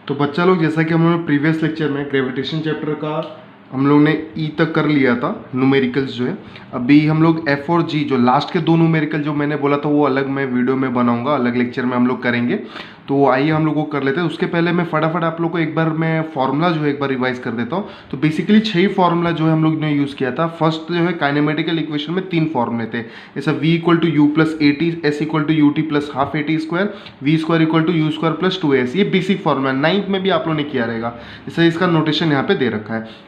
तो बच्चा लोग, जैसा कि हम लोगों ने प्रीवियस लेक्चर में ग्रेविटेशन चैप्टर का हम लोग ने ई तक कर लिया था, न्यूमेरिकल्स जो है। अभी हम लोग एफ और जी, जो लास्ट के दो न्यूमेरिकल जो मैंने बोला था वो अलग मैं वीडियो में बनाऊंगा, अलग लेक्चर में हम लोग करेंगे। तो आइए हम लोग को कर लेते हैं। उसके पहले मैं फटाफट आप लोग को एक बार मैं फार्मूला जो है एक बार रिवाइज कर देता हूँ। तो बेसिकली 6 फार्मूला जो है हम लोग ने यूज़ किया था। फर्स्ट जो है काइनेमेटिकल इक्वेशन में 3 फार्मूले थे, जैसा v equal to u plus a t, s equal to u t plus half a t square, v square equal to u square plus 2s। ये बेसिक फार्मूला 9th में भी आप लोगों ने किया रहेगा, जैसे इसका नोटेशन यहाँ पे दे रखा है।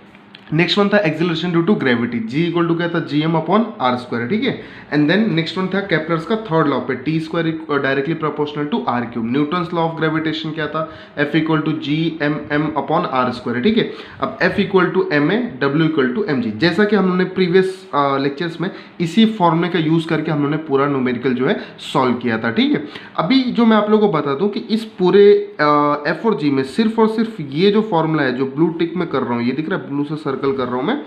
नेक्स्ट वन था acceleration due to gravity, g equal to क्या था, G M upon r square, ठीक है। एंड देन नेक्स्ट वन था केपलर्स का थर्ड लॉ पे, T square directly proportional to r cube. Newton's law of gravitation क्या था, F equal to G M m upon r square, ठीक है। अब F equal to m a, W equal to m g. जैसा कि हम लोगों ने प्रीवियस लेक्चर्स में इसी फॉर्मूले का यूज करके हम लोगों ने पूरा न्यूमेरिकल जो है सॉल्व किया था, ठीक है। अभी जो मैं आप लोगों को बता दूं कि इस पूरे एफ और जी में सिर्फ और सिर्फ ये जो फॉर्मूला है, जो ब्लू टिक में कर रहा हूँ, ये दिख रहा है, ब्लू से सर्कल कर रहा हूँ मैं,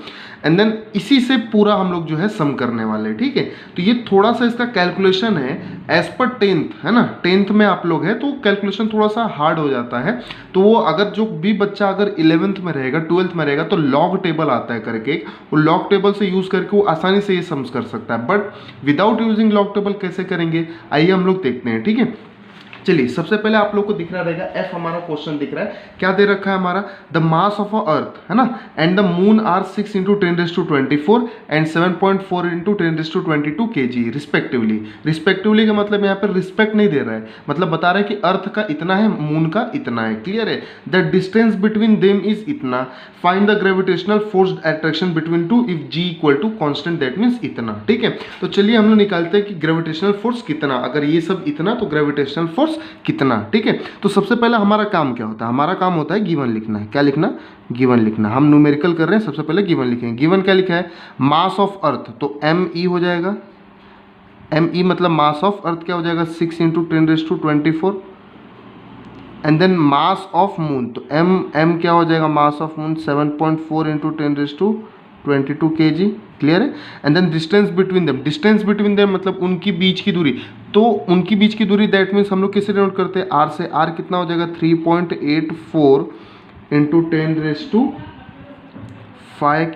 एंड देन इसी से पूरा हम लोग जो है सम करने वाले हैं, ठीक है। तो ये थोड़ा सा इसका कैलकुलेशन है एज पर 10th, है ना, 10th में आप लोग है तो कैलकुलेशन थोड़ा सा हार्ड हो जाता है। तो वो अगर जो भी बच्चा अगर 11th में रहेगा, 12th में रहेगा, तो लॉग टेबल आता है करके, वो लॉग टेबल से यूज करके वो आसानी से ये सम्स कर सकता है। But without using log table कैसे करेंगे, आइए हम लोग देखते हैं, ठीक है। चलिए, सबसे पहले आप लोग को दिख रहा रहेगा एफ, हमारा क्वेश्चन दिख रहा है, क्या दे रखा है हमारा, the mass of a earth, है ना, and the moon are 6 into 10⁻24 एंड 7.4 इंटू 10⁻22 kg रिस्पेक्टिवली। रिस्पेक्टिवली का मतलब यहाँ पर रिस्पेक्ट नहीं दे रहा है, मतलब बता रहा है कि अर्थ का इतना है, मून का इतना है, क्लियर है। The distance between them is इतना, find the gravitational force attraction between two if G equal to constant, that means इतना, ठीक है। तो चलिए हम लोग निकालते हैं कि ग्रेविटेशनल फोर्स कितना, अगर ये सब इतना तो ग्रेविटेशनल फोर्स कितना, ठीक है। तो सबसे पहले हमारा काम क्या होता है, हमारा काम होता है गिवन लिखना है। क्या लिखना, गिवन लिखना। हम न्यूमेरिकल कर रहे हैं, सबसे पहले गिवन लिखेंगे। गिवन क्या लिखा है, मास ऑफ अर्थ, तो एम ई हो जाएगा, एम ई मतलब मास ऑफ अर्थ क्या हो जाएगा, 6 into 10⁻24, and then mass of moon, तो एम एम क्या हो जाएगा, mass of moon 7.4 into 10⁻22 kg, clear है। And then distance between them, distance between them मतलब उनकी बीच की दूरी, तो उनकी बीच की दूरी दैट मीन्स हम लोग किससे डिनोट करते हैं, आर से। आर कितना हो जाएगा, 3.84 इंटू 10⁻5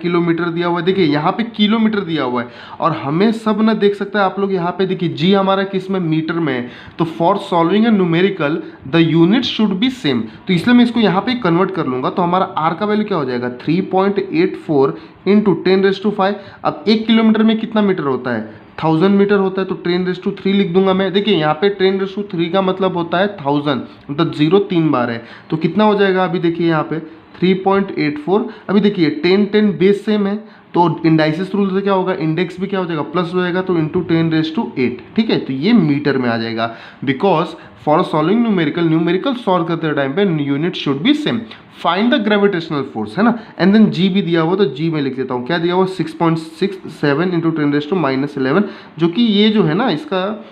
किलोमीटर दिया हुआ है। देखिए यहाँ पे किलोमीटर दिया हुआ है, और हमें सब ना देख सकता है आप लोग, यहाँ पे देखिए जी हमारा किस में, मीटर में है। तो for solving A numerical the unit should be same, तो इसलिए मैं इसको यहाँ पे कन्वर्ट कर लूँगा। तो हमारा आर का वैल्यू क्या हो जाएगा, 3.84 इंटू 10⁻5। अब 1 किलोमीटर में कितना मीटर होता है, 1000 मीटर होता है, तो 10⁻3 लिख दूंगा मैं। देखिए यहाँ पे 10⁻3 का मतलब होता है 1000, मतलब 0 3 बार है, तो कितना हो जाएगा, अभी देखिए यहाँ पे 3.84। अभी देखिए 10 10 बेस सेम है, तो इंडाइसिस रूल से क्या होगा, इंडेक्स भी क्या हो जाएगा, प्लस हो जाएगा, तो इंटू 10⁻8, ठीक है। तो ये मीटर में आ जाएगा, because for solving numerical solve करते टाइम पे unit should be same. Find the gravitational force, है ना, एंड देन जी भी दिया हुआ, तो जी में लिख देता हूँ, क्या दिया हुआ, 6.67 इंटू 10⁻11, जो कि ये जो है ना, इसका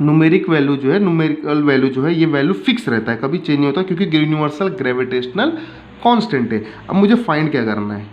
न्यूमेरिक वैल्यू जो है, न्यूमेरिकल वैल्यू जो है, ये वैल्यू फिक्स रहता है, कभी चेंज नहीं होता, क्योंकि यूनिवर्सल ग्रेविटेशनल कांस्टेंट है। अब मुझे फाइंड क्या करना है,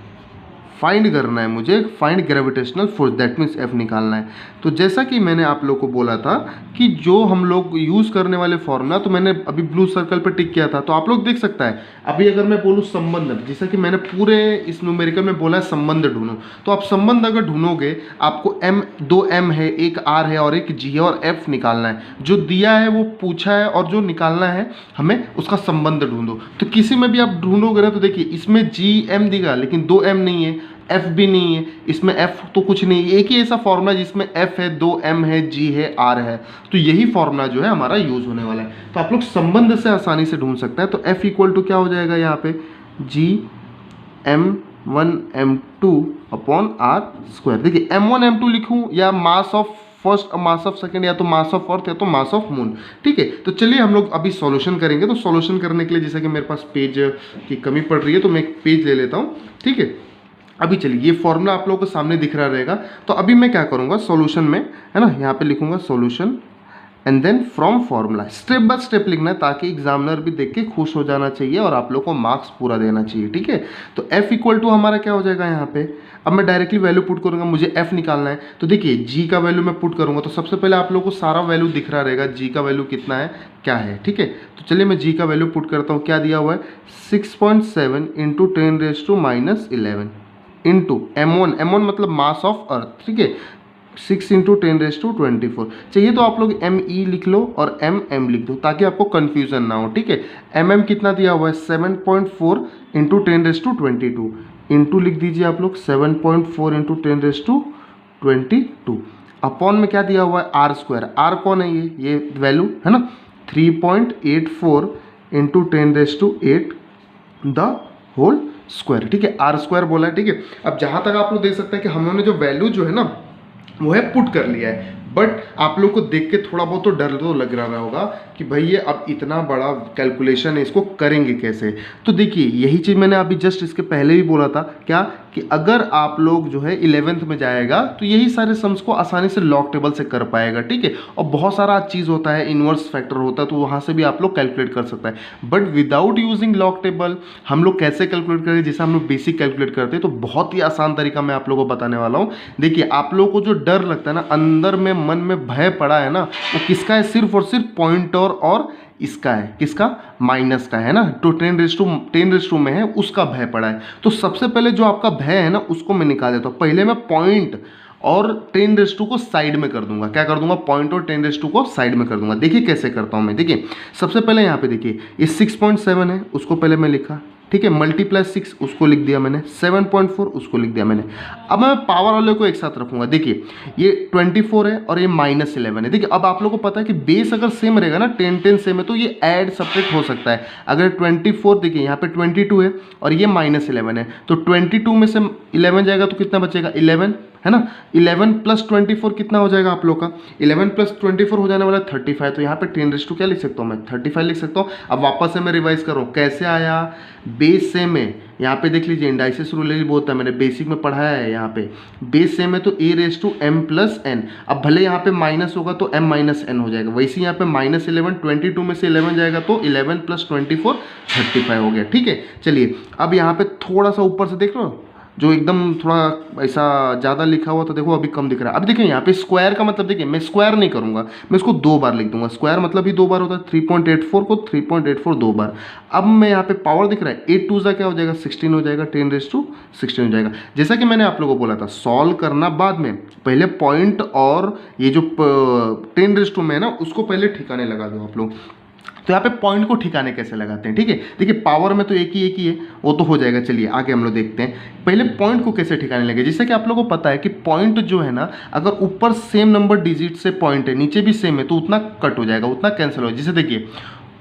फाइंड करना है मुझे, find gravitational force, that means F निकालना है। तो जैसा कि मैंने आप लोग को बोला था कि जो हम लोग यूज़ करने वाले फॉर्मूला, तो मैंने अभी ब्लू सर्कल पर टिक किया था, तो आप लोग देख सकता है। अभी अगर मैं बोलूँ संबंध, जैसा कि मैंने पूरे इस न्यूमेरिकल में बोला है संबंध ढूंढो, तो आप संबंध अगर ढूंढोगे, आपको एम, 2 एम है, एक आर है और एक जी है, और एफ निकालना है। जो दिया है वो पूछा है, और जो निकालना है हमें उसका संबंध ढूंढो। तो किसी में भी आप ढूंढोगे ना, तो देखिए इसमें जी एम दिखा, लेकिन 2 एम नहीं है, एफ भी नहीं है, इसमें एफ तो कुछ नहीं है। एक ही ऐसा फॉर्मूला जिसमें एफ है, 2 एम है, जी है, आर है, तो यही फॉर्मूला जो है हमारा यूज होने वाला है। तो आप लोग संबंध से आसानी से ढूंढ सकते हैं। तो एफ इक्वल टू क्या हो जाएगा यहाँ पे, जी m1 m2 upon r square. देखिए m1 m2 लिखूँ या mass of first, mass of second, या तो मास ऑफ अर्थ, या तो मास ऑफ मून, ठीक है। तो चलिए हम लोग अभी सॉल्यूशन करेंगे। तो सॉल्यूशन करने के लिए, जैसे कि मेरे पास पेज की कमी पड़ रही है, तो मैं एक पेज ले लेता हूँ, ठीक है। अभी चलिए, ये फॉर्मूला आप लोगों को सामने दिख रहा रहेगा। तो अभी मैं क्या करूँगा सॉल्यूशन में, है ना, यहाँ पे लिखूँगा solution and then from formula. Step by step लिखना है ताकि एग्जामिनर भी देख के खुश हो जाना चाहिए और आप लोग को मार्क्स पूरा देना चाहिए, ठीक है। तो f इक्वल टू हमारा क्या हो जाएगा यहाँ पे, अब मैं डायरेक्टली वैल्यू पुट करूंगा, मुझे f निकालना है। तो देखिए g का वैल्यू मैं पुट करूंगा तो सबसे पहले आप लोगों को सारा वैल्यू दिख रहा रहेगा, g का वैल्यू कितना है क्या है, ठीक है। तो चलिए मैं g का वैल्यू पुट करता हूँ, क्या दिया हुआ है 6.7 इंटू 10⁻⁻11 इंटू m1 मतलब मास ऑफ अर्थ, ठीक है, 6 इंटू 10⁻24। चाहिए तो आप लोग ME लिख लो और MM लिख दो ताकि आपको कन्फ्यूजन ना हो, ठीक है। MM कितना दिया हुआ है 7.4 इंटू 10⁻22 इंटू लिख दीजिए आप लोग 7.4 इंटू 10⁻22 अपॉन में क्या दिया हुआ है R²। R कौन है, ये वैल्यू है ना 3.84 इंटू 10⁻8 द होल स्क्वायर, ठीक है, R² बोला है, ठीक है। अब जहाँ तक आप लोग देख सकते हैं कि हमने जो वैल्यू जो है ना वो है पुट कर लिया है, बट आप लोग को देख के थोड़ा बहुत तो डर तो लग रहा होगा कि भाई ये अब इतना बड़ा कैलकुलेशन है, इसको करेंगे कैसे। तो देखिए यही चीज़ मैंने अभी जस्ट इसके पहले भी बोला था, क्या कि अगर आप लोग जो है 11th में जाएगा तो यही सारे सम्स को आसानी से लॉग टेबल से कर पाएगा, ठीक है। और बहुत सारा चीज़ होता है, इन्वर्स फैक्टर होता है, तो वहाँ से भी आप लोग कैलकुलेट कर सकता है। But without using log table हम लोग कैसे कैलकुलेट करें, जैसे हम लोग बेसिक कैलकुलेट करते हैं, तो बहुत ही आसान तरीका मैं आप लोगों को बताने वाला हूँ। देखिए आप लोगों को जो डर लगता है ना, अंदर में मन में भय पड़ा है ना, वो किसका है, सिर्फ और सिर्फ पॉइंटर और इसका है, किसका, माइनस का है ना, तो 10⁻10 में है उसका भय पड़ा है। तो सबसे पहले जो आपका भय है ना उसको मैं निकाल देता हूँ। पहले मैं पॉइंट और 10⁻2 को साइड में कर दूंगा, क्या कर दूंगा, पॉइंट और 10⁻2 को साइड में कर दूंगा। देखिए कैसे करता हूँ मैं, देखिए सबसे पहले यहाँ पे देखिए ये 6.7 है, उसको पहले मैं लिखा, ठीक है, मल्टीप्लाई 6 उसको लिख दिया मैंने, 7.4 उसको लिख दिया मैंने। अब मैं पावर वाले को एक साथ रखूंगा। देखिए ये 24 है और ये -11 है। देखिए अब आप लोगों को पता है कि बेस अगर सेम रहेगा ना, 10 सेम है, तो ये ऐड सब्ट्रैक्ट हो सकता है। अगर 24 देखिए यहाँ पे 22 है और ये -11 है, तो 22 में से 11 जाएगा तो कितना बचेगा, 11 है ना। 11 + 24 कितना हो जाएगा आप लोग का, 11 + 24 हो जाने वाला 35। तो यहाँ पे 10⁻2 क्या लिख सकता हूँ मैं, 35 लिख सकता हूँ। अब वापस से मैं रिवाइज कर रहा हूँ, कैसे आया, बेस सेम है, यहाँ पे देख लीजिए इंडाइसिस रूल ही बोलता है, मैंने बेसिक में पढ़ाया है। यहाँ पे बेस सेम है तो a⁻m + n। अब भले यहाँ पे माइनस होगा तो m - n हो जाएगा, वैसे यहाँ पे -11, 22 में से 11 जाएगा तो 11 + 24 35 हो गया, ठीक है। चलिए अब यहाँ पे थोड़ा सा ऊपर से देख लो, जो एकदम थोड़ा ऐसा ज़्यादा लिखा हुआ तो देखो अभी कम दिख रहा है। अब देखिए यहाँ पे स्क्वायर का मतलब, देखिए मैं स्क्वायर नहीं करूँगा, मैं इसको 2 बार लिख दूंगा। स्क्वायर मतलब ही 2 बार होता है, 3.84 को 3.84 2 बार। अब मैं यहाँ पे पावर दिख रहा है, 8 2 क्या हो जाएगा, 16 हो जाएगा, 10⁻16 हो जाएगा। जैसा कि मैंने आप लोगों को बोला था सॉल्व करना बाद में, पहले पॉइंट और ये जो 10⁻में है ना उसको पहले ठिकाने लगा दो आप लोग। तो यहाँ पे पॉइंट को ठिकाने कैसे लगाते हैं, ठीक है। देखिए पावर में तो एक ही है, वो तो हो जाएगा। चलिए आगे हम लोग देखते हैं, पहले पॉइंट को कैसे ठिकाने लगे। जैसे कि आप लोगों को पता है कि पॉइंट जो है ना, अगर ऊपर सेम नंबर डिजिट से पॉइंट है, नीचे भी सेम है, तो उतना कट हो जाएगा, उतना कैंसिल हो जाएगा। जैसे देखिए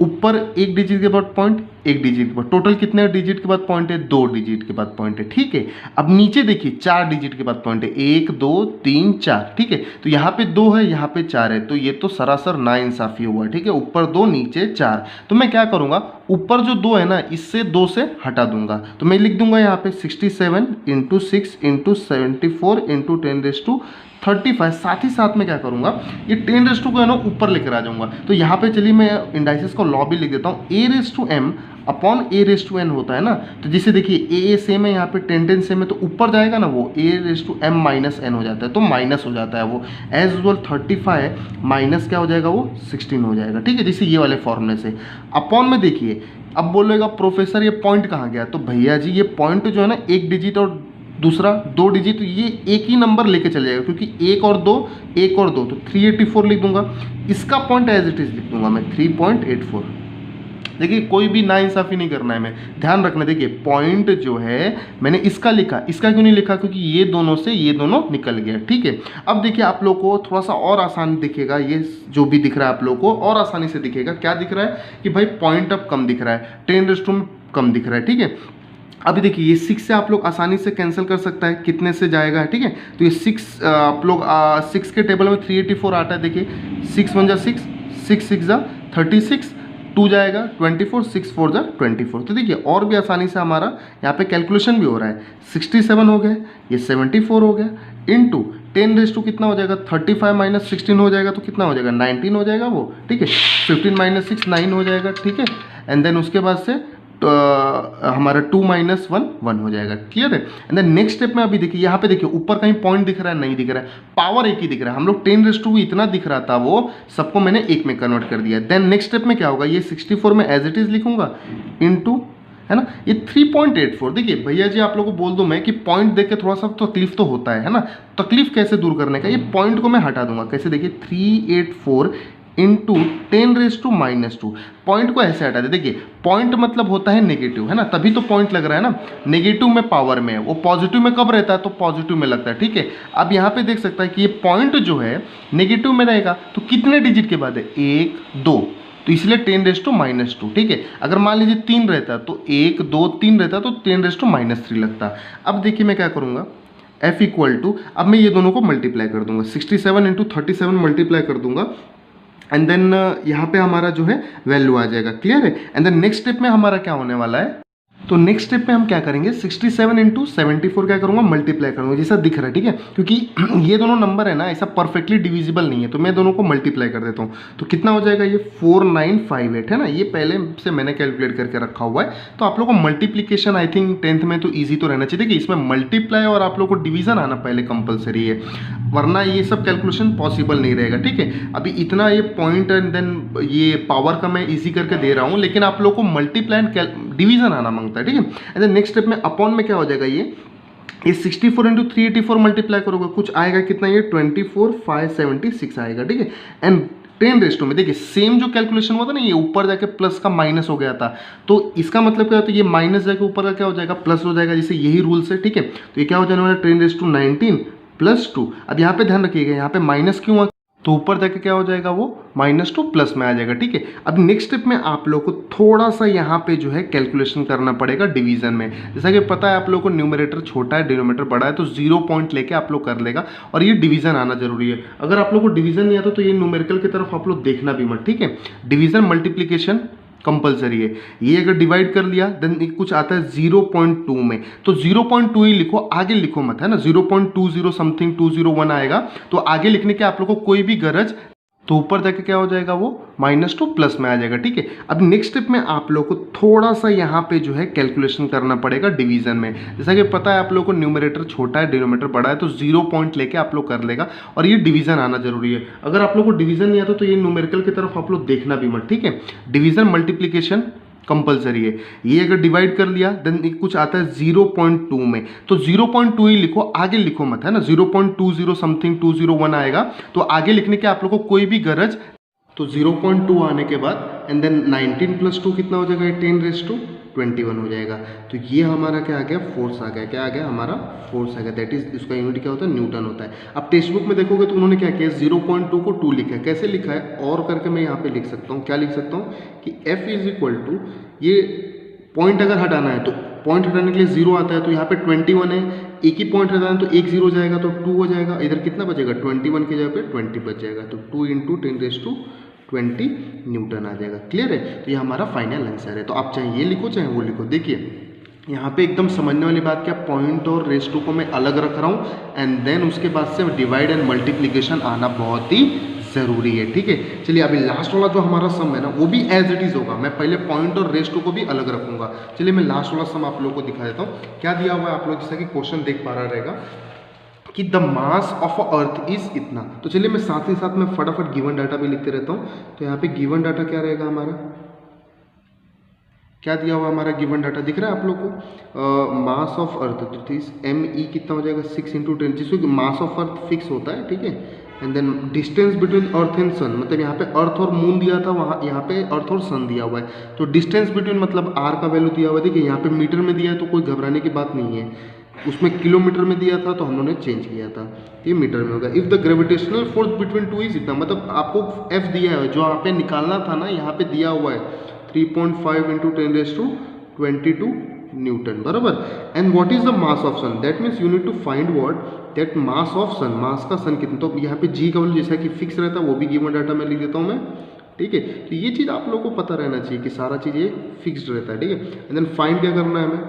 ऊपर 1 डिजिट के बाद पॉइंट, 1 डिजिट के बाद, टोटल कितने डिजिट के बाद पॉइंट है, 2 डिजिट के बाद पॉइंट है, ठीक है। अब नीचे देखिए 4 डिजिट के बाद पॉइंट है, 1 2 3 4, ठीक है। तो यहाँ पे 2 है, यहाँ पे 4 है, तो ये तो सरासर नाइंसाफी हुआ, ठीक है। ऊपर 2 नीचे 4, तो मैं क्या करूँगा, ऊपर जो 2 है ना इससे 2 से हटा दूंगा, तो मैं लिख दूंगा यहाँ पे 67 × 6 × 74 × 10⁻35। साथ ही साथ में क्या करूंगा, ये 10⁻2 को है ना ऊपर लेकर आ जाऊंगा। तो यहाँ पे चलिए मैं इंडाइसिस को लॉ भी लिख देता हूँ, a⁻m अपॉन a⁻n होता है ना। तो जैसे देखिए a सेम है, यहाँ पे 10 सेम है, तो ऊपर जाएगा ना वो a⁻m - n हो जाता है, तो माइनस हो जाता है वो। एज यूजुअल 35 माइनस क्या हो जाएगा, वो 16 हो जाएगा, ठीक है। जैसे ये वाले फॉर्मूले से अपॉन में देखिए, अब बोलेगा प्रोफेसर ये पॉइंट कहाँ गया, तो भैया जी ये पॉइंट जो है ना 1 डिजिट और दूसरा 2 डिजिट, ये एक ही नंबर लेके चले जाएगा, क्योंकि 1 और 2 1 और 2, तो 384 लिख दूंगा। इसका पॉइंट एज इट इज लिख दूंगा मैं 3.84। देखिए कोई भी नाइंसाफी नहीं करना है, मैं ध्यान रखना। देखिए पॉइंट जो है मैंने इसका लिखा, इसका क्यों नहीं लिखा, क्योंकि ये दोनों से ये दोनों निकल गया, ठीक है। अब देखिए आप लोग को थोड़ा सा और आसान दिखेगा, ये जो भी दिख रहा है आप लोग को और आसानी से दिखेगा। क्या दिख रहा है कि भाई पॉइंट अब कम दिख रहा है, 10⁻2 में कम दिख रहा है, ठीक है। अभी देखिए ये 6 से आप लोग आसानी से कैंसिल कर सकता है, कितने से जाएगा, ठीक है। तो ये 6 आप लोग 6 के टेबल में 384 आता है। देखिए 6 1 जा 6, 6 6 जा 36, 2 जाएगा 24, 6 4 जा 24। तो देखिए और भी आसानी से हमारा यहाँ पे कैलकुलेशन भी हो रहा है। 67 हो गया, ये 74 हो गया, इंटू 10 कितना हो जाएगा, 35 माइनस 16 हो जाएगा तो कितना हो जाएगा, 19 हो जाएगा वो, ठीक है। 15 माइनस 6 9 हो जाएगा, ठीक है। एंड देन उसके बाद से हमारा 2 माइनस 1 1 हो जाएगा, क्लियर है। एंड देन नेक्स्ट स्टेप में अभी देखिए यहाँ पे देखिए ऊपर कहीं पॉइंट दिख रहा है, नहीं दिख रहा है, पावर एक ही दिख रहा है। हम लोग 10 इतना दिख रहा था, वो सबको मैंने एक में कन्वर्ट कर दिया। देन नेक्स्ट स्टेप में क्या होगा, ये 64 में एज इट इज लिखूंगा इनटू, है ना, ये 3.84। देखिए भैया जी आप लोगों को बोल दूं मैं कि पॉइंट देख के थोड़ा सा तकलीफ तो होता है ना। तकलीफ कैसे दूर करने का, ये पॉइंट को मैं हटा दूंगा। कैसे, देखिए 384 इंटू 10⁻²। पॉइंट को ऐसे हटा दे। देखिए पॉइंट मतलब होता है नेगेटिव, है ना, तभी तो पॉइंट लग रहा है ना। नेगेटिव में पावर में है, वो पॉजिटिव में कब रहता है, तो पॉजिटिव में लगता है, ठीक है। अब यहाँ पे देख सकता है कि ये पॉइंट जो है नेगेटिव में रहेगा, तो कितने डिजिट के बाद है, 1 2, तो इसलिए 10⁻², ठीक है। अगर मान लीजिए 3 रहता तो 1 2 3 रहता तो 10⁻³ लगता। अब देखिए मैं क्या करूँगा, F इक्वल टू, अब मैं ये दोनों को मल्टीप्लाई कर दूंगा, 67 इंटू 37 मल्टीप्लाई कर दूंगा। एंड देन यहाँ पे हमारा जो है वैल्यू आ जाएगा, क्लियर है। एंड देन नेक्स्ट स्टेप में हमारा क्या होने वाला है, तो नेक्स्ट स्टेप में हम क्या करेंगे, 67 इंटू 74 क्या करूँगा, मल्टीप्लाई करूँगा, जैसा दिख रहा है, ठीक है। क्योंकि ये दोनों नंबर है ना, ऐसा परफेक्टली डिविजिबल नहीं है, तो मैं दोनों को मल्टीप्लाई कर देता हूँ। तो कितना हो जाएगा, ये 4958 है ना, ये पहले से मैंने कैलकुलेट करके रखा हुआ है। तो आप लोग को मल्टीप्लीकेशन आई थिंक 10th में तो ईजी तो रहना चाहिए। देखिए इसमें मल्टीप्लाई और आप लोग को डिवीजन आना पहले कंपलसरी है, वरना ये सब कैलकुलेशन पॉसिबल नहीं रहेगा, ठीक है। अभी इतना ये पॉइंट एंड देन ये पावर का मैं ईजी करके दे रहा हूँ, लेकिन आप लोग को मल्टीप्लाई एंड डिवीजन आना मांगता है, ठीक है। एंड देन नेक्स्ट स्टेप में अपॉन में क्या हो जाएगा, ये 64 इंटू 384 मल्टीप्लाई करोगे, कुछ आएगा कितना, ये 24576 आएगा, ठीक है। एंड 10 में देखिए सेम जो कैलकुलेशन हुआ था ना, ये ऊपर जाके प्लस का माइनस हो गया था, तो इसका मतलब क्या होता है, ये माइनस जाके ऊपर का क्या हो जाएगा, प्लस हो जाएगा, जैसे यही रूल्स है, ठीक है। तो ये क्या हो जाने वाला, 10⁻19 प्लस 2। अब यहाँ पे ध्यान रखिएगा, यहाँ पे माइनस क्यों आ, तो ऊपर जाके क्या हो जाएगा, वो -2 प्लस में आ जाएगा, ठीक है। अब नेक्स्ट स्टेप में आप लोग को थोड़ा सा यहाँ पे जो है कैलकुलेशन करना पड़ेगा डिवीजन में। जैसा कि पता है आप लोग को न्यूमरेटर छोटा है डिनोमिनेटर बड़ा है, तो 0 पॉइंट लेके आप लोग कर लेगा, और ये डिवीजन आना जरूरी है। अगर आप लोग को डिवीजन नहीं आता तो ये न्यूमेरिकल की तरफ आप लोग देखना भी मत, ठीक है। डिवीजन मल्टीप्लीकेशन कंपलसरी है। ये अगर डिवाइड कर लिया देन कुछ आता है 0.2 में, तो 0.2 ही लिखो, आगे लिखो मत, है ना। 0.20 समथिंग 201 आएगा, तो आगे लिखने की आप लोग को कोई भी गरज, तो ऊपर जाके क्या हो जाएगा, वो -2 प्लस में आ जाएगा, ठीक है। अब नेक्स्ट स्टेप में आप लोग को थोड़ा सा यहाँ पे जो है कैलकुलेशन करना पड़ेगा डिवीजन में। जैसा कि पता है आप लोग को न्यूमरेटर छोटा है डिनोमिनेटर बड़ा है, तो 0 पॉइंट लेके आप लोग कर लेगा, और ये डिवीजन आना जरूरी है। अगर आप लोग को डिवीजन नहीं आता तो ये न्यूमेरिकल की तरफ आप लोग देखना भी मत, ठीक है। डिवीजन मल्टीप्लीकेशन कंपलसरी है। ये अगर डिवाइड कर लिया देन कुछ आता है 0.2 में, तो 0.2 ही लिखो, आगे लिखो मत, है ना। 0.20 समथिंग 201 आएगा, तो आगे लिखने के आप लोग को कोई भी गरज, तो 0.2 आने के बाद एंड देन 19 प्लस 2 कितना हो जाएगा, 10⁻21 हो जाएगा। तो ये हमारा क्या आ गया, फोर्स आ गया, क्या आ गया, हमारा फोर्स आ गया। दैट इज, इसका यूनिट क्या होता है, न्यूटन होता है। अब टेक्स्ट बुक में देखोगे तो उन्होंने क्या किया, 0.2 को 2 लिखा है। कैसे लिखा है, और करके मैं यहाँ पे लिख सकता हूँ, क्या लिख सकता हूँ कि F इज इक्वल टू, ये पॉइंट अगर हटाना है तो पॉइंट हटाने के लिए 0 आता है, तो यहाँ पे 21 है, एक ही पॉइंट हटाना है तो एक 0 जाएगा, तो 2 हो जाएगा। इधर कितना बचेगा, 21 की जगह पे 20 बच जाएगा, तो 2 इंटू 10⁻20 न्यूटन आ जाएगा, क्लियर है। तो ये हमारा फाइनल आंसर है। तो आप चाहे ये लिखो चाहे वो लिखो। देखिए यहाँ पे एकदम समझने वाली बात, क्या पॉइंट और रेस टू को मैं अलग रख रहा हूँ, एंड देन उसके बाद से डिवाइड एंड मल्टीप्लीकेशन आना बहुत ही ज़रूरी है, ठीक है। चलिए अभी लास्ट वाला जो हमारा सम है ना, वो भी एज इट इज़ होगा। मैं पहले पॉइंट और रेस टू को भी अलग रखूंगा। चलिए मैं लास्ट वाला सम आप लोगों को दिखा देता हूँ। क्या दिया हुआ है आप लोग, जैसा कि क्वेश्चन देख पा रहा रहेगा कि the mass of a earth is इतना। तो चलिए मैं साथ ही साथ में फटाफट गिवन डाटा भी लिखते रहता हूँ। तो यहाँ पे गिवन डाटा क्या रहेगा हमारा, क्या दिया हुआ हमारा गिवन डाटा दिख रहा है आप लोग को, मास ऑफ अर्थ, तो इस ME कितना हो जाएगा, 6 × 10, जिसको मास ऑफ अर्थ फिक्स होता है, ठीक है। And then distance between earth and sun, मतलब यहाँ पे अर्थ और मून दिया था, वहाँ यहाँ पे अर्थ और सन दिया हुआ है। तो डिस्टेंस बिटवीन मतलब R का वैल्यू दिया हुआ है। देखिए यहाँ पे मीटर में दिया है, तो कोई घबराने की बात नहीं है। उसमें किलोमीटर में दिया था, तो हम लोगों ने चेंज किया था, ये मीटर में होगा। If the gravitational force between two is इतना, मतलब आपको F दिया है, जो यहाँ पे निकालना था ना, यहाँ पे दिया हुआ है 3.5 × 10⁻22 न्यूटन, बराबर। And what is the mass of sun, that means you need to find what that mass of sun, mass का सन कितना। तो यहाँ पे G का वैल्यू जैसा कि फिक्स रहता है, वो भी गिवन डाटा में लिख देता हूँ मैं, ठीक है। तो ये चीज़ आप लोगों को पता रहना चाहिए कि सारा चीज़ ये फिक्स्ड रहता है, ठीक है। एंड देन फाइंड क्या करना है हमें,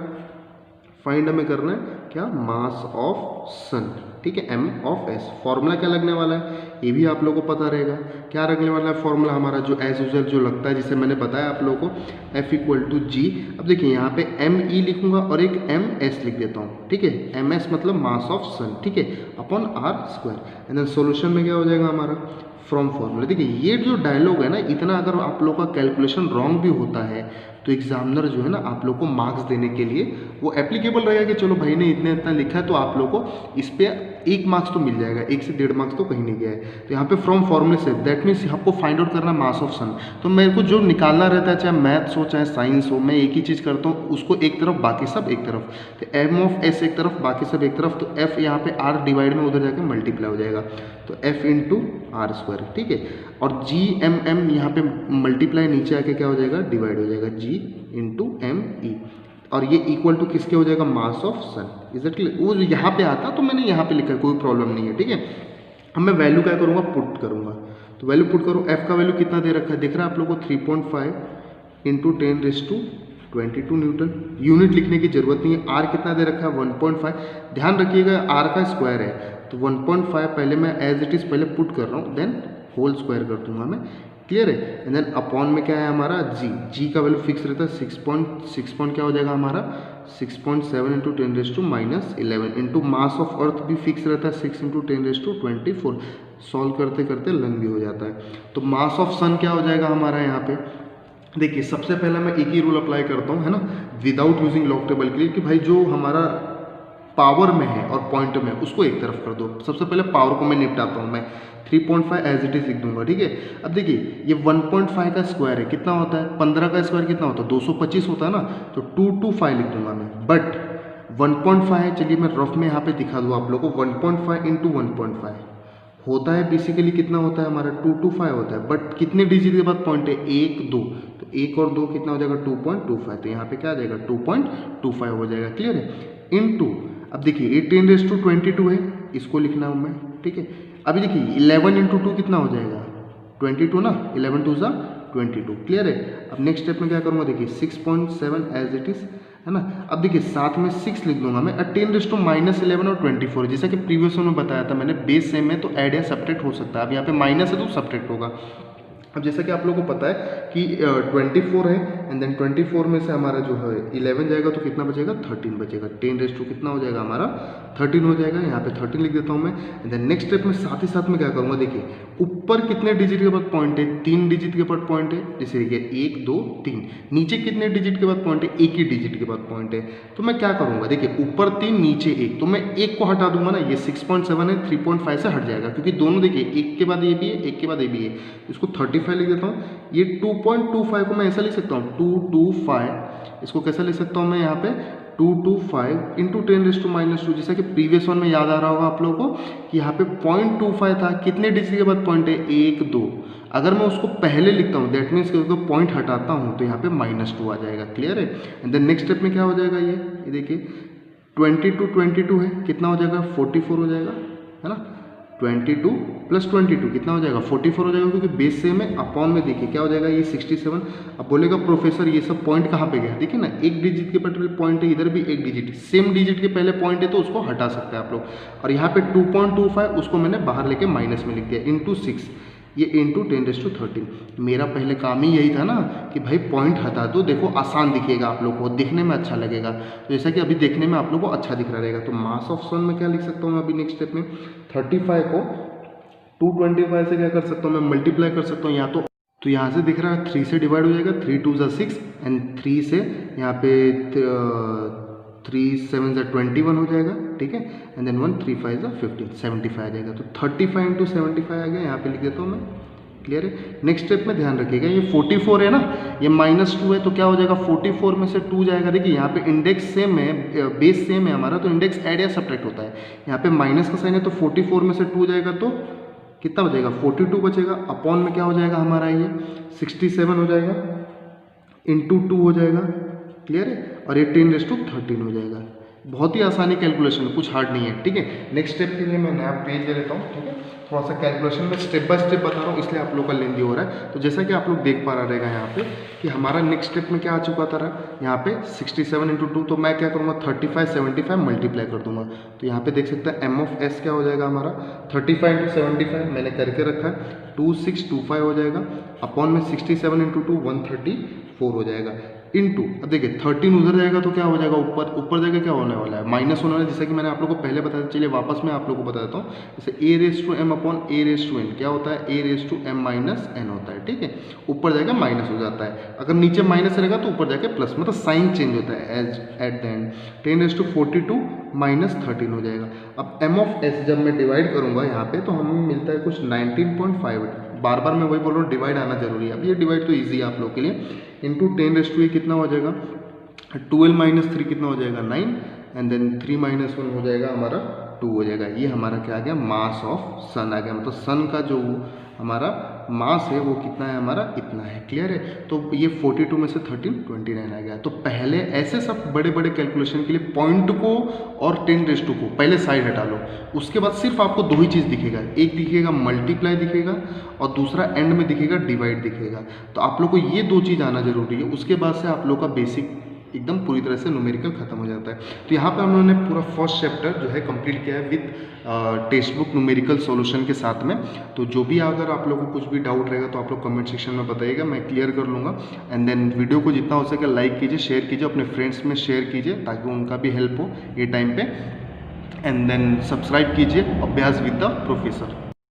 फाइंड हमें करना है क्या, मास ऑफ सन। ठीक है, एम ऑफ एस। फॉर्मूला क्या लगने वाला है ये भी आप लोगों को पता रहेगा। क्या लगने वाला है फॉर्मूला हमारा, जो एज यूजल जो लगता है, जिसे मैंने बताया आप लोगों को, एफ इक्वल टू जी। अब देखिए यहाँ पे एम ई लिखूंगा और एक एम एस लिख देता हूँ, ठीक है, एम एस मतलब मास ऑफ सन, ठीक है, upon r square. And then solution में क्या हो जाएगा हमारा, फ्रॉम फॉर्मूला। देखिए ये जो डायलॉग है ना, इतना अगर आप लोग का कैलकुलेशन रॉन्ग भी होता है तो एग्जामिनर जो है ना आप लोग को मार्क्स देने के लिए वो एप्लीकेबल रहेगा कि चलो भाई ने इतना इतना लिखा है तो आप लोग को इस पर 1 मार्क्स तो मिल जाएगा, 1 से 1.5 मार्क्स तो कहीं नहीं गया है। तो यहाँ पे फ्रॉम फॉर्मूले से, दैट मीन्स आपको फाइंड आउट करना मास ऑफ सन। तो मेरे को जो निकालना रहता है, चाहे मैथ्स हो चाहे साइंस हो, मैं एक ही चीज़ करता हूँ, उसको एक तरफ बाकी सब एक तरफ। तो एम ऑफ एस एक तरफ बाकी सब एक तरफ, तो एफ यहाँ पे आर डिवाइड में उधर जाकर मल्टीप्लाई हो जाएगा, तो एफ इंटू आर स्क्वायर, ठीक है। और जी एम एम यहाँ पे मल्टीप्लाई नीचे आके क्या हो जाएगा, डिवाइड हो जाएगा, जी इंटू एम ई। और ये इक्वल टू किसके हो जाएगा, mass of sun. Is it clear? वो यहाँ पे आता तो मैंने यहाँ पे लिखा है, कोई प्रॉब्लम नहीं है, ठीक है। अब मैं वैल्यू क्या करूँगा, पुट करूँगा। तो वैल्यू पुट करूँ, एफ का वैल्यू कितना दे रखा है, दिख रहा है आप लोग को 3.5 इंटू 10⁻22 न्यूटन। यूनिट लिखने की जरूरत नहीं है। आर कितना दे रखा है, 1.5। ध्यान रखिएगा आर का स्क्वायर है, तो 1.5 पहले मैं एज इट इज़ पहले पुट कर रहा हूँ, देन होल स्क्वायर कर दूंगा मैं, क्लियर है। एंड देन अपॉन में क्या है हमारा, जी, जी का वैल्यू फिक्स रहता है 6 क्या हो जाएगा हमारा, 6.7 into 10⁻11 into mass of earth भी फिक्स रहता है 6 इंटू 10⁻24। सॉल्व करते करते लन भी हो जाता है। तो मास ऑफ सन क्या हो जाएगा हमारा यहाँ पे, देखिए सबसे पहले मैं एक ही रूल अप्लाई करता हूँ, है ना, विदाउट यूजिंग लॉग टेबल के लिए, कि भाई जो हमारा पावर में है और पॉइंट में उसको एक तरफ कर दो। सबसे पहले पावर को मैं निपटाता हूँ, मैं 3.5 एज इट इज लिख दूंगा, ठीक है। अब देखिए ये 1.5 का स्क्वायर है, कितना होता है, 15 का स्क्वायर कितना होता है, 225 होता है ना, तो 225 लिख दूंगा मैं। बट 1.5 है, चलिए मैं रफ में यहाँ पे दिखा दूँ आप लोग को, 1.5 इंटू 1.5 होता है बेसिकली कितना होता है हमारा, 225 होता है। बट कितने डिजिट के बाद पॉइंट है, 1 2, तो 1 और 2 कितना हो जाएगा, 2.25। तो यहाँ पे क्या आ जाएगा, 2.25 हो जाएगा, क्लियर है। इनटू, अब देखिए ये 10⁻22 है, इसको लिखना हूँ मैं, ठीक है। अभी देखिए 11 इंटू 2 कितना हो जाएगा, 22 ना, 11 2 सा 22, क्लियर है। अब नेक्स्ट स्टेप में क्या करूँगा, देखिए 6.7 एज इट इज़, है ना। अब देखिए साथ में 6 लिख दूंगा मैं, 10⁻11 और 24, जैसा कि प्रीवियस में बताया था मैंने, बेस सेम है तो ऐड या सब्ट्रैक्ट हो सकता है। अब यहाँ पे माइनस है तो सब्ट्रैक्ट होगा। अब जैसा कि आप लोगों को पता है कि 24 है, एंड देन 24 में से हमारा जो है 11 जाएगा तो कितना बचेगा, 13 बचेगा। 10 कितना हो जाएगा हमारा, 13 हो जाएगा। यहाँ पे 13 लिख देता हूँ मैं। एंड देन नेक्स्ट स्टेप में साथ ही साथ में क्या करूँगा, देखिए ऊपर कितने डिजिट के बाद पॉइंट है, 3 डिजिट के बाद पॉइंट है, जैसे देखिए 1 2 3। नीचे कितने डिजिट के बाद पॉइंट है, 1 ही डिजिट के बाद पॉइंट है। तो मैं क्या करूँगा, देखिए ऊपर 3 नीचे 1, तो मैं 1 को हटा दूंगा ना, ये 6.7 है, 3.5 से हट जाएगा, क्योंकि दोनों देखिए 1 के बाद ये भी है, 1 के बाद ये भी है। इसको 35 लिख देता हूँ। ये 2.25 को मैं ऐसा लिख सकता हूँ, 225, इसको कैसा लिख सकता हूँ मैं यहाँ पे, 225 इंटू 10⁻², जैसा कि प्रीवियस वन में याद आ रहा होगा आप लोगों को कि यहाँ पे 0.25 था, कितने डिजिट के बाद पॉइंट है, 1 2। अगर मैं उसको पहले लिखता हूँ, दैट मीन्स कि उसको पॉइंट हटाता हूँ तो यहाँ पे -2 आ जाएगा, क्लियर है। एंड देन नेक्स्ट स्टेप में क्या हो जाएगा, ये देखिए 22 है, कितना हो जाएगा, 44 हो जाएगा, है ना। 22 + 22 कितना हो जाएगा, 44 हो जाएगा, क्योंकि बेस सेम है। अपॉन में देखिए क्या हो जाएगा, ये 67। अब बोलेगा प्रोफेसर ये सब पॉइंट कहाँ पे गया, देखिए ना, एक डिजिट के पहले पॉइंट है, इधर भी एक डिजिट, सेम डिजिट के पहले पॉइंट है तो उसको हटा सकते हैं आप लोग। और यहाँ पे 2.25 उसको मैंने बाहर लेके माइनस में लिख दिया, इंटू 6, ये इंटू 10⁻13। मेरा पहले काम ही यही था ना कि भाई पॉइंट हटा दो, देखो आसान दिखेगा आप लोग को, दिखने में अच्छा लगेगा। तो जैसा कि अभी देखने में आप लोग को अच्छा दिख रहा रहेगा। तो मास ऑफ सन में क्या लिख सकता हूँ अभी नेक्स्ट स्टेप में, 35 को 225 से क्या कर सकता हूँ मैं, मल्टीप्लाई कर सकता हूँ। या तो यहाँ से दिख रहा है 3 से डिवाइड हो जाएगा, 3 2 = 6, एंड 3 से यहाँ पे 3 7 = 21 हो जाएगा, ठीक है। एंड देन 1 3 5 = 15, 75 आ जाएगा। तो 35 इंटू 75 आ गया, यहाँ पे लिख देता हूँ मैं, क्लियर है। नेक्स्ट स्टेप में ध्यान रखिएगा, ये 44 है ना, ये -2 है, तो क्या हो जाएगा, 44 में से 2 जाएगा। देखिए यहाँ पे इंडेक्स सेम है, बेस सेम है हमारा, तो इंडेक्स ऐड या सब्ट्रैक्ट होता है। यहाँ पे माइनस का साइन है, तो 44 में से 2 जाएगा तो कितना बचेगा, 42 बचेगा। अपॉन में क्या हो जाएगा हमारा, ये 67 हो जाएगा, इंटू 2 हो जाएगा, क्लियर है। और ये 10⁻13 हो जाएगा। बहुत ही आसानी कैलकुलेशन, कुछ हार्ड नहीं है, ठीक है। नेक्स्ट स्टेप के लिए मैं नया पेज ले लेता हूँ, ठीक है। थोड़ा सा कैलकुलेशन में स्टेप बाय स्टेप बता रहा हूँ, इसलिए आप लोग का लेंदी हो रहा है। तो जैसा कि आप लोग देख पा रहा रहेगा यहाँ पे कि हमारा नेक्स्ट स्टेप में क्या आ चुका था यहाँ पे 67 इंटू 2, तो मैं क्या करूँगा 35 75 मल्टीप्लाई कर दूंगा। तो यहाँ पे देख सकते हैं एम ऑफ एस क्या हो जाएगा हमारा 35 इंटू 75 मैंने करके रखा है 2625 हो जाएगा, अपॉन में 67 इंटू 2 134 हो जाएगा, इनटू अब देखिए 13 उधर जाएगा तो क्या हो जाएगा ऊपर जाएगा, क्या होने वाला है माइनस होने वाला है, जैसा कि मैंने आप लोगों को पहले बताया। चलिए वापस मैं आप लोगों को बता देता हूँ। जैसे A raise to M upon A raise to N क्या होता है, A raise to M minus N होता है, ठीक है। ऊपर जाएगा माइनस हो जाता है, अगर नीचे माइनस रहेगा तो ऊपर जाके प्लस, मतलब साइन चेंज होता है as at the end. 10 raise to 42 minus 13 हो जाएगा। अब एम ऑफ एस जब मैं डिवाइड करूंगा यहाँ पे तो हमें मिलता है कुछ 19.5। बार बार मैं वही बोल रहा हूँ, डिवाइड आना जरूरी है। अब ये डिवाइड तो ईजी है आप लोग के लिए। इंटू 10 रेस टू ये कितना हो जाएगा 12 माइनस 3 कितना हो जाएगा 9, एंड देन 3 माइनस 1 हो जाएगा हमारा 2 हो जाएगा। ये हमारा क्या आ गया मास ऑफ सन आ गया, मतलब सन का जो हमारा मास है वो कितना है हमारा इतना है। क्लियर है। तो ये 42 में से 13 29 आ गया। तो पहले ऐसे सब बड़े बड़े कैलकुलेशन के लिए पॉइंट को और 10 रेस टू को पहले साइड हटा लो, उसके बाद सिर्फ आपको दो ही चीज़ दिखेगा, एक दिखेगा मल्टीप्लाई दिखेगा और दूसरा एंड में दिखेगा डिवाइड दिखेगा। तो आप लोग को ये दो चीज़ आना जरूरी है, उसके बाद से आप लोग का बेसिक एकदम पूरी तरह से न्यूमेरिकल खत्म हो जाता है। तो यहाँ पे हम लोगों ने पूरा फर्स्ट चैप्टर जो है कंप्लीट किया है with text book numerical solution के साथ में। तो जो भी अगर आप लोगों को कुछ भी डाउट रहेगा तो आप लोग कमेंट सेक्शन में बताइएगा, मैं क्लियर कर लूँगा। एंड देन वीडियो को जितना हो सके लाइक कीजिए, शेयर कीजिए, अपने फ्रेंड्स में शेयर कीजिए ताकि उनका भी हेल्प हो ये टाइम पे। एंड देन सब्सक्राइब कीजिए अभ्यास विद द प्रोफेसर।